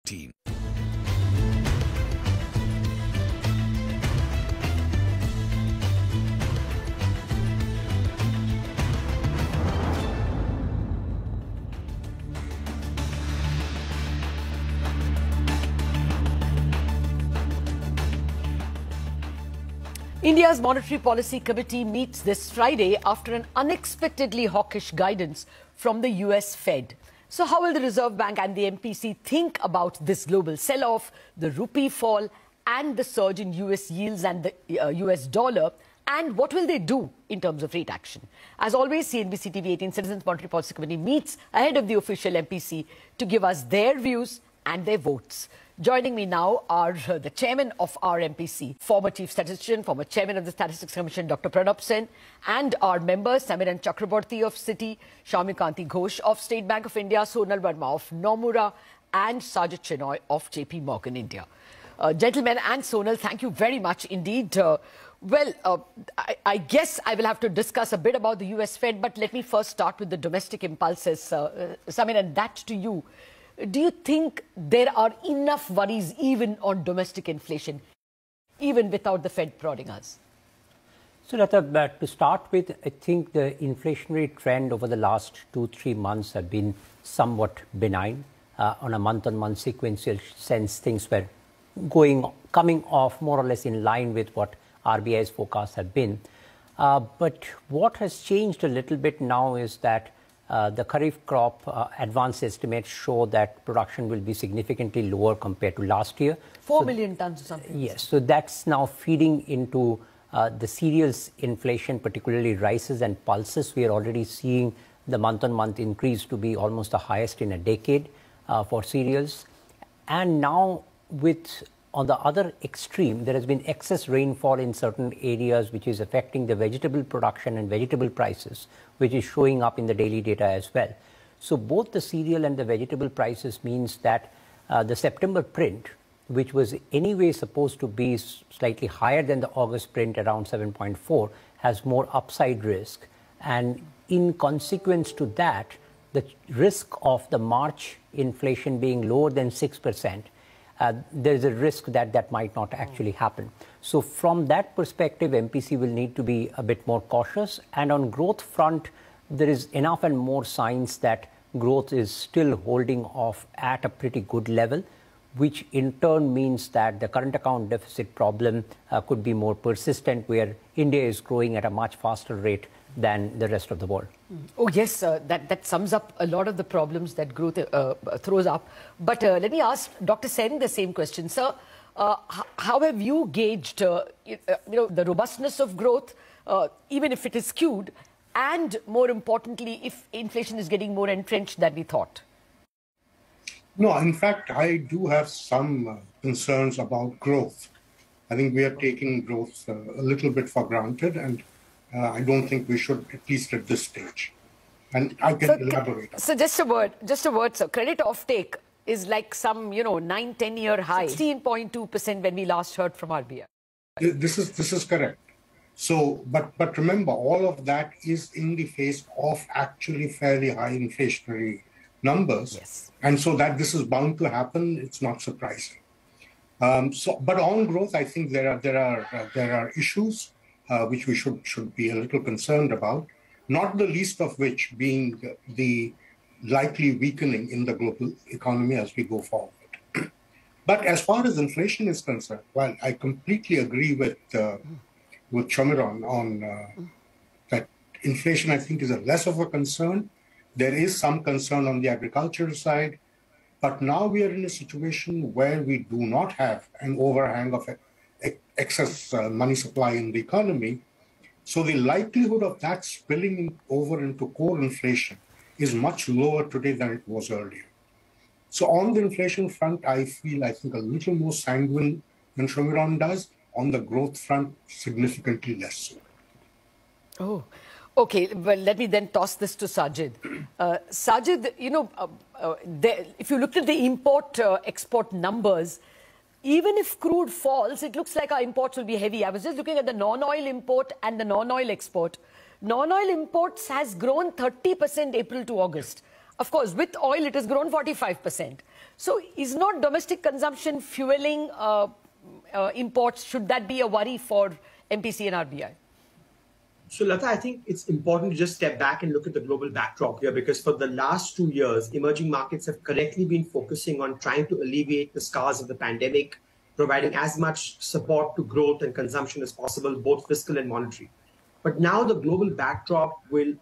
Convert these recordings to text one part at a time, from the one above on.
CNBC-TV18. India's Monetary Policy Committee meets this Friday after an unexpectedly hawkish guidance from the US Fed. So how will the Reserve Bank and the MPC think about this global sell-off, the rupee fall and the surge in US yields and the US dollar? And what will they do in terms of rate action? As always, CNBC-TV18 Citizens Monetary Policy Committee meets ahead of the official MPC to give us their views and their votes. Joining me now are the chairman of our MPC, former chief statistician, former chairman of the Statistics Commission, Dr. Pronab, and our members, Samiran Chakraborty of Citi, Soumya Kanti Ghosh of State Bank of India, Sonal Varma of Nomura, and Sajjid Chinoy of JPMorgan India. Gentlemen and Sonal, thank you very much indeed. I guess I will have to discuss a bit about the US Fed, but let me first start with the domestic impulses. Samiran, that to you. Do you think there are enough worries even on domestic inflation, even without the Fed prodding us? So, Lata, to start with, I think the inflationary trend over the last 2-3 months have been somewhat benign. On a month-on-month sequential sense, things were coming off more or less in line with what RBI's forecasts have been. But what has changed a little bit now is that the Kharif crop advance estimates show that production will be significantly lower compared to last year. 4 million tons or something. Yes, so that's now feeding into the cereals inflation, particularly rices and pulses. We are already seeing the month-on-month increase to be almost the highest in a decade for cereals. And now on the other extreme, there has been excess rainfall in certain areas, which is affecting the vegetable production and vegetable prices, which is showing up in the daily data as well. So both the cereal and the vegetable prices means that the September print, which was anyway supposed to be slightly higher than the August print around 7.4, has more upside risk. And in consequence to that, the risk of the March inflation being lower than 6%, there is a risk that that might not actually happen. So from that perspective, MPC will need to be a bit more cautious. And on growth front, there is enough and more signs that growth is still holding off at a pretty good level, which in turn means that the current account deficit problem could be more persistent, where India is growing at a much faster rate than the rest of the world. Oh, yes, that sums up a lot of the problems that growth throws up. But let me ask Dr. Sen the same question. Sir, how have you gauged the robustness of growth, even if it is skewed, and more importantly, if inflation is getting more entrenched than we thought? No, in fact, I do have some concerns about growth. I think we are taking growth a little bit for granted, and I don't think we should, at least at this stage. And I can elaborate. So just a word, sir. Credit offtake is like some, 9-10-year high, 16.2% when we last heard from RBI. This is correct. So, but remember, all of that is in the face of actually fairly high inflationary numbers. Yes. And so that this is bound to happen, it's not surprising. But on growth, I think there are issues which we should be a little concerned about, not the least of which being the likely weakening in the global economy as we go forward. But as far as inflation is concerned, well, I completely agree with Samiran on that inflation, I think, is a less of a concern. There is some concern on the agricultural side, but now we are in a situation where we do not have an overhang of excess money supply in the economy. So the likelihood of that spilling over into core inflation is much lower today than it was earlier. So on the inflation front, I think a little more sanguine than Samiran does. On the growth front, significantly less so. Oh, okay. Well, let me then toss this to Sajjid. Sajjid, if you looked at the import-export numbers, even if crude falls, it looks like our imports will be heavy. I was just looking at the non-oil import and the non-oil export. Non-oil imports has grown 30% April to August. Of course, with oil, it has grown 45%. So is not domestic consumption fueling imports? Should that be a worry for MPC and RBI? So, Lata, I think it's important to just step back and look at the global backdrop here, because for the last 2 years, emerging markets have correctly been focusing on trying to alleviate the scars of the pandemic, providing as much support to growth and consumption as possible, both fiscal and monetary. But now the global backdrop will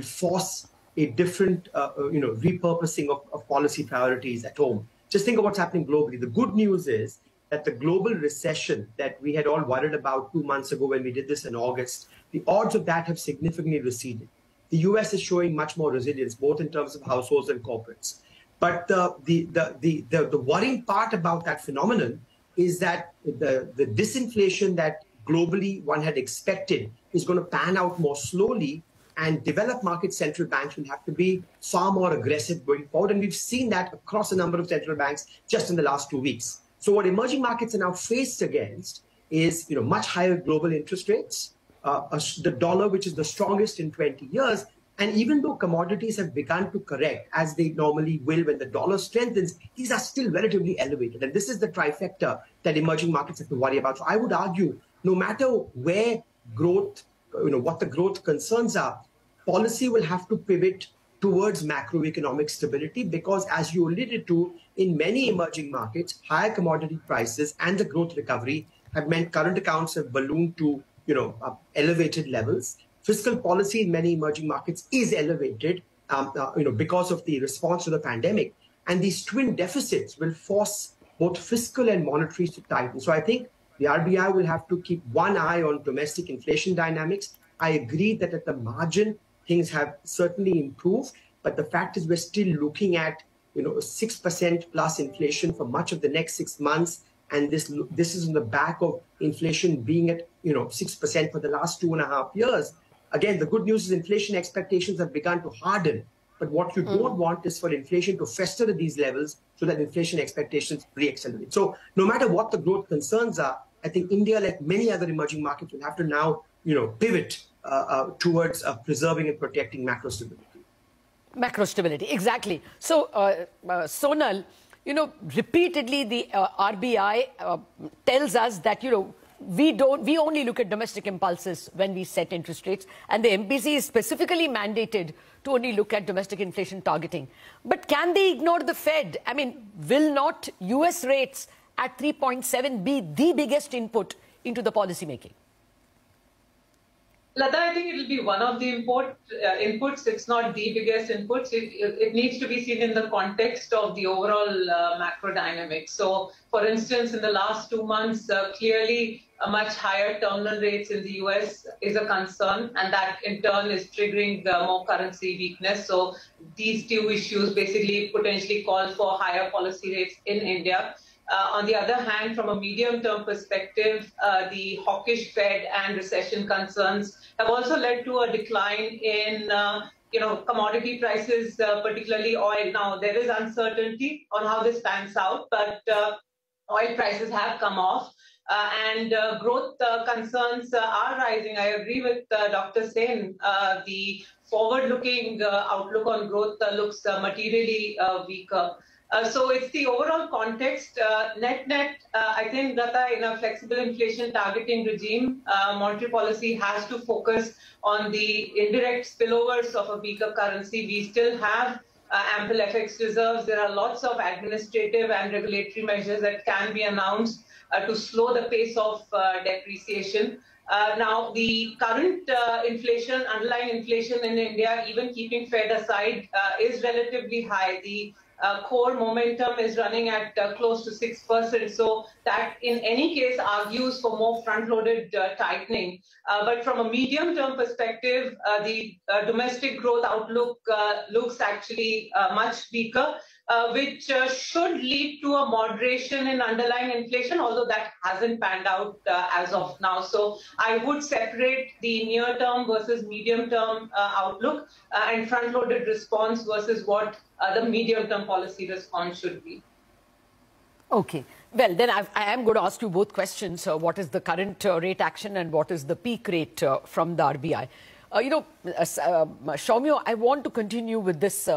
force a different repurposing of policy priorities at home. Just think of what's happening globally. The good news is that the global recession that we had all worried about 2 months ago when we did this in August, the odds of that have significantly receded. The US is showing much more resilience, both in terms of households and corporates. But the worrying part about that phenomenon is that the disinflation that globally one had expected is going to pan out more slowly, and developed market central banks will have to be far more aggressive going forward. And we've seen that across a number of central banks just in the last 2 weeks. So what emerging markets are now faced against is much higher global interest rates, the dollar, which is the strongest in 20 years. And even though commodities have begun to correct, as they normally will when the dollar strengthens, these are still relatively elevated. And this is the trifecta that emerging markets have to worry about. So I would argue, no matter where growth, what the growth concerns are, policy will have to pivot towards macroeconomic stability, because as you alluded to, in many emerging markets, higher commodity prices and the growth recovery have meant current accounts have ballooned to elevated levels. Fiscal policy in many emerging markets is elevated because of the response to the pandemic. And these twin deficits will force both fiscal and monetary to tighten. So I think the RBI will have to keep one eye on domestic inflation dynamics. I agree that at the margin, things have certainly improved, but the fact is we're still looking at 6% plus inflation for much of the next 6 months, and this is on the back of inflation being at 6% for the last 2.5 years. Again, the good news is inflation expectations have begun to harden, but what you don't want is for inflation to fester at these levels so that inflation expectations re-accelerate. So no matter what the growth concerns are, I think India, like many other emerging markets, will have to now pivot towards preserving and protecting macro stability. Macro stability, exactly. So, Sonal, repeatedly the RBI tells us that, we only look at domestic impulses when we set interest rates, and the MPC is specifically mandated to only look at domestic inflation targeting. But can they ignore the Fed? I mean, will not US rates at 3.7 be the biggest input into the policy making? Lata, I think it will be one of the inputs. It's not the biggest inputs. It needs to be seen in the context of the overall macro dynamics. So, for instance, in the last 2 months, clearly a much higher terminal rates in the US is a concern, and that in turn is triggering more currency weakness. So these two issues basically potentially call for higher policy rates in India. On the other hand, from a medium-term perspective, the hawkish Fed and recession concerns have also led to a decline in commodity prices, particularly oil. Now, there is uncertainty on how this pans out, but oil prices have come off. And growth concerns are rising. I agree with Dr. Sen. The forward-looking outlook on growth looks materially weaker. So it's the overall context. Net-net, I think that in a flexible inflation targeting regime, monetary policy has to focus on the indirect spillovers of a weaker currency. We still have ample FX reserves. There are lots of administrative and regulatory measures that can be announced to slow the pace of depreciation. Now, the current inflation, underlying inflation in India, even keeping Fed aside, is relatively high. The core momentum is running at close to 6%. So that in any case argues for more front-loaded tightening. But from a medium-term perspective, the domestic growth outlook looks actually much weaker, which should lead to a moderation in underlying inflation, although that hasn't panned out as of now. So I would separate the near-term versus medium-term outlook and front-loaded response versus what the medium-term policy response should be. Okay. Well, then I am going to ask you both questions. What is the current rate action and what is the peak rate from the RBI? Soumya, I want to continue with this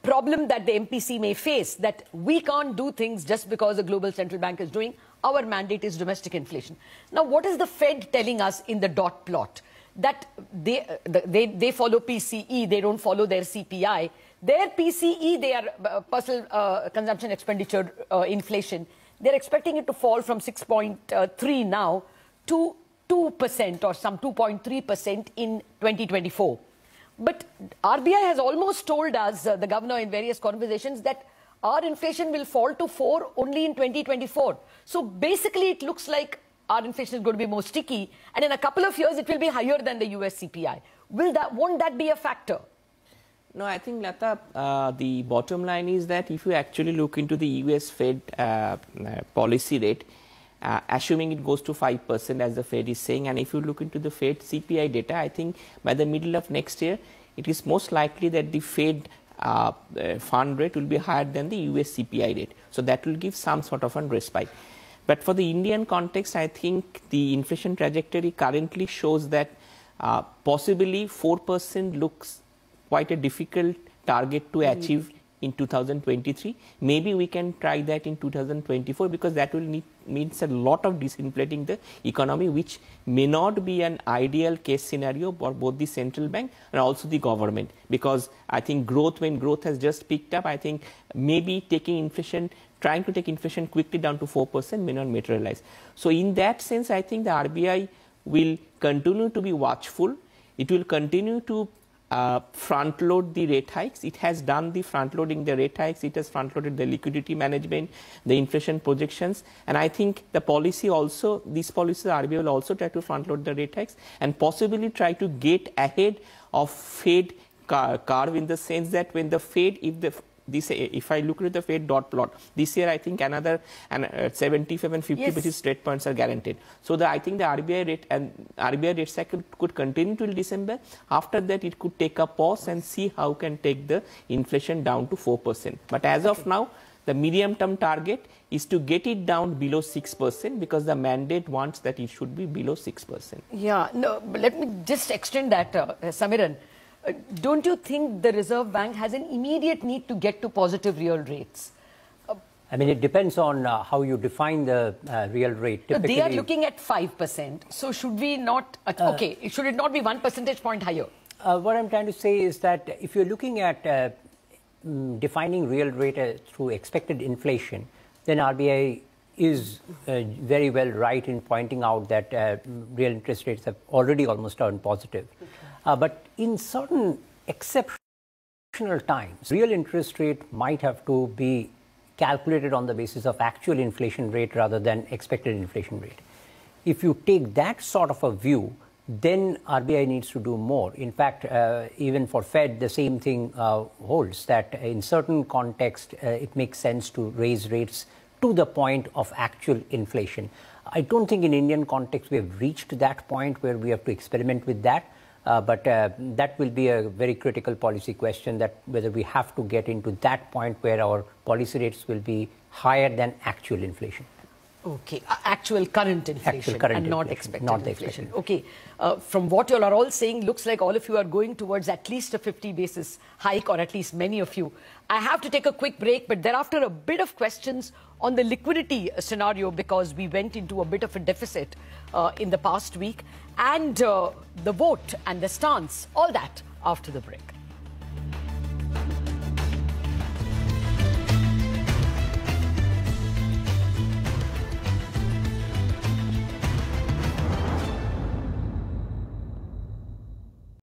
problem that the MPC may face, that we can't do things just because the global central bank is doing. Our mandate is domestic inflation. Now, what is the Fed telling us in the dot plot? That they follow PCE, they don't follow their CPI. Their PCE, their personal consumption expenditure inflation, they're expecting it to fall from 6.3 now to 2% or some 2.3% in 2024. But RBI has almost told us, the governor in various conversations, that our inflation will fall to 4 only in 2024. So basically it looks like our inflation is going to be more sticky, and in a couple of years it will be higher than the US CPI. Won't that be a factor? No, I think, Lata, the bottom line is that if you actually look into the US Fed policy rate, assuming it goes to 5% as the Fed is saying, and if you look into the Fed CPI data, I think by the middle of next year, it is most likely that the Fed fund rate will be higher than the US CPI rate. So that will give some sort of a respite. But for the Indian context, I think the inflation trajectory currently shows that possibly 4% looks quite a difficult target to achieve in 2023. Maybe we can try that in 2024, because that will means a lot of disinflating the economy, which may not be an ideal case scenario for both the central bank and also the government. Because I think when growth has just picked up, I think maybe trying to take inflation quickly down to 4% may not materialize. So in that sense, I think the RBI will continue to be watchful. It will continue to front load the rate hikes. It has done the front loading the rate hikes. It has front loaded the liquidity management, the inflation projections. And I think the policy also, these policies, RBI will also try to front load the rate hikes and possibly try to get ahead of Fed curve, in the sense that when the Fed, if I look at the Fed dot plot, this year I think another 75 and 50 basis rate points are guaranteed. So I think the RBI rate cycle could continue till December. After that, it could take a pause and see how can take the inflation down to 4%. But as of now, the medium-term target is to get it down below 6%, because the mandate wants that it should be below 6%. Yeah, no, but let me just extend that, Samiran. Don't you think the Reserve Bank has an immediate need to get to positive real rates? I mean, it depends on how you define the real rate. Typically, they are looking at 5%. So should we not, should it not be 1 percentage point higher? What I'm trying to say is that if you're looking at defining real rate through expected inflation, then RBI is very well right in pointing out that real interest rates have already almost turned positive. But in certain exceptional times, real interest rate might have to be calculated on the basis of actual inflation rate rather than expected inflation rate. If you take that sort of a view, then RBI needs to do more. In fact, even for Fed, the same thing holds, that in certain context, it makes sense to raise rates to the point of actual inflation. I don't think in Indian context we have reached that point where we have to experiment with that. But that will be a very critical policy question, that whether we have to get into that point where our policy rates will be higher than actual inflation. Okay, actual current inflation and not expected inflation. Okay, from what you all are all saying, looks like all of you are going towards at least a 50 basis hike, or at least many of you. I have to take a quick break, but thereafter a bit of questions on the liquidity scenario, because we went into a bit of a deficit in the past week, and the vote and the stance, all that after the break.